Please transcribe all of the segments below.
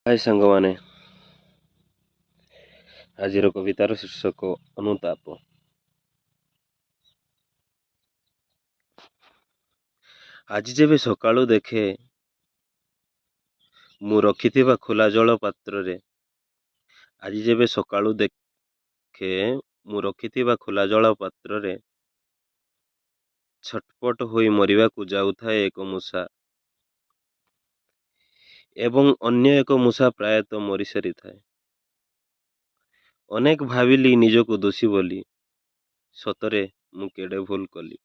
ହାଏ ସାଙ୍ଗମାନେ, ଆଜିର କବିତାର ଶୀର୍ଷକ ଅନୁତାପ। ଆଜି ଯେବେ ସକାଳୁ ଦେଖେ ମୁଁ ରଖିଥିବା ଖୋଲା ଜଳ ପାତ୍ରରେ, ଆଜି ଯେବେ ସକାଳୁ ଦେଖେ ମୁଁ ରଖିଥିବା ଖୋଲା ଜଳ ପାତ୍ରରେ ଛଟପଟ ହୋଇ ମରିବାକୁ ଯାଉଥାଏ ଏକ ମୂଷା ଏବଂ ଅନ୍ୟ ଏକ ମୂଷା ପ୍ରାୟତଃ ମରିସାରିଥାଏ। ଅନେକ ଭାବିଲି ନିଜକୁ ଦୋଷୀ ବୋଲି, ସତରେ ମୁଁ କେଡ଼େ ଭୁଲ କଲି।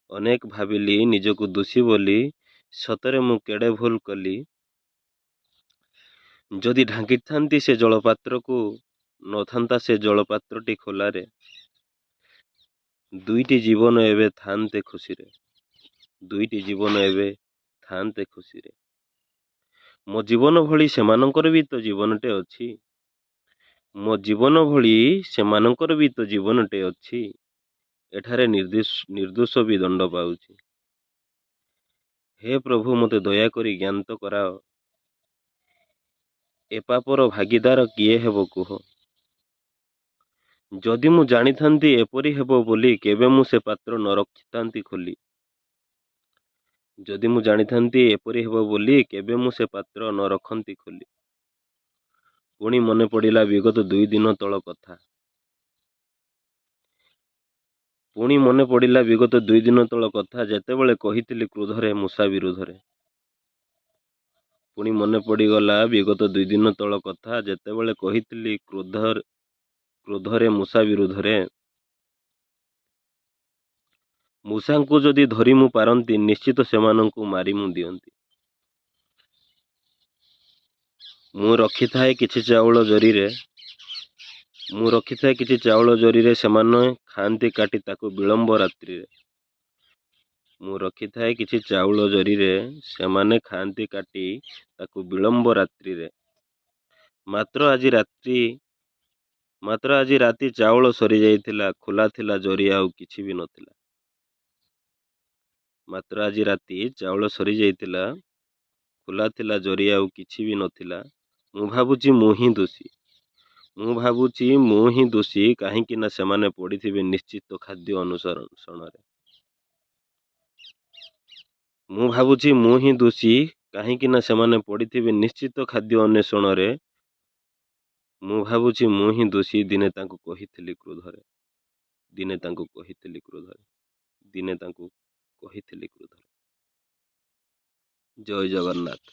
ଅନେକ ଭାବିଲି ନିଜକୁ ଦୋଷୀ ବୋଲି, ସତରେ ମୁଁ କେଡ଼େ ଭୁଲ କଲି। ଯଦି ଢାଙ୍କିଥାନ୍ତି ସେ ଜଳପାତ୍ରକୁ, ନଥାନ୍ତା ସେ ଜଳପାତ୍ରଟି ଖୋଲାରେ। ଦୁଇଟି ଜୀବନ ଏବେ ଥାନ୍ତେ ଖୁସିରେ, ଦୁଇଟି ଜୀବନ ଏବେ ଥାନ୍ତେ ଖୁସିରେ। ମୋ ଜୀବନ ଭଳି ସେମାନଙ୍କର ବି ତ ଜୀବନଟେ ଅଛି, ମୋ ଜୀବନ ଭଳି ସେମାନଙ୍କର ବି ତ ଜୀବନଟେ ଅଛି। ଏଠାରେ ନିର୍ଦ୍ଦୋଷ ବି ଦଣ୍ଡ ପାଉଛି। ହେ ପ୍ରଭୁ, ମୋତେ ଦୟାକରି ଜ୍ଞାତ କରାଅ, ଏ ପାପର ଭାଗୀଦାର କିଏ ହେବ କୁହ। ଯଦି ମୁଁ ଜାଣିଥାନ୍ତି ଏପରି ହେବ ବୋଲି, କେବେ ମୁଁ ସେ ପାତ୍ର ନ ରଖିଥାନ୍ତି ଖୋଲି। ଯଦି ମୁଁ ଜାଣିଥାନ୍ତି ଏପରି ହେବ ବୋଲି, କେବେ ମୁଁ ସେ ପାତ୍ର ନ ରଖନ୍ତି ଖୋଲି। ପୁଣି ମନେ ପଡ଼ିଲା ବିଗତ 2 ଦିନ ତଳ କଥା। ପୁଣି ମନେ ପଡ଼ିଲା ବିଗତ 2 ଦିନ ତଳ କଥା, ଯେତେବେଳେ କହିଥିଲି କ୍ରୋଧରେ ମୂଷା ବିରୁଦ୍ଧରେ। ପୁଣି ମନେ ପଡ଼ିଗଲା ବିଗତ 2 ଦିନ ତଳ କଥା, ଯେତେବେଳେ କହିଥିଲି କ୍ରୋଧରେ ମୂଷା ବିରୁଦ୍ଧରେ। ମୂଷାଙ୍କୁ ଯଦି ଧରି ମୁଁ ପାରନ୍ତି, ନିଶ୍ଚିତ ସେମାନଙ୍କୁ ମାରି ମୁଁ ଦିଅନ୍ତି। ମୁଁ ରଖିଥାଏ କିଛି ଚାଉଳ ଜରିରେ, ମୁଁ ରଖିଥାଏ କିଛି ଚାଉଳ ଜରିରେ, ସେମାନେ ଖାଆନ୍ତି କାଟି ତାକୁ ବିଳମ୍ବ ରାତ୍ରିରେ। ମୁଁ ରଖିଥାଏ କିଛି ଚାଉଳ ଜରିରେ, ସେମାନେ ଖାଆନ୍ତି କାଟି ତାକୁ ବିଳମ୍ବ ରାତ୍ରିରେ। ମାତ୍ର ଆଜି ରାତି ଚାଉଳ ସରିଯାଇଥିଲା, ଖୋଲା ଥିଲା ଜରି ଆଉ କିଛି ବି ନଥିଲା। ମାତ୍ର ଆଜି ରାତି ଚାଉଳ ସରିଯାଇଥିଲା, ଖୋଲା ଥିଲା ଜରି ଆଉ କିଛି ବି ନଥିଲା। ମୁଁ ଭାବୁଛି ମୁଁ ହିଁ ଦୋଷୀ, ମୁଁ ଭାବୁଛି ମୁଁ ହିଁ ଦୋଷୀ, କାହିଁକି ନା ସେମାନେ ପଡ଼ିଥିବେ ନିଶ୍ଚିତ ଖାଦ୍ୟ ଅନୁସରଣରେ। ମୁଁ ଭାବୁଛି ମୁଁ ହିଁ ଦୋଷୀ, କାହିଁକି ନା ସେମାନେ ପଡ଼ିଥିବେ ନିଶ୍ଚିତ ଖାଦ୍ୟ ଅନ୍ୱେଷଣରେ। ମୁଁ ଭାବୁଛି ମୁଁ ହିଁ ଦୋଷୀ, ଦିନେ ତାଙ୍କୁ କହିଥିଲି କ୍ରୋଧରେ, ଦିନେ ତାଙ୍କୁ କହିଥିଲି କ୍ରୋଧରେ, ଦିନେ ତାଙ୍କୁ କହିଥିଲି କ୍ରୋଧରେ। ଜୟ ଜଗନ୍ନାଥ।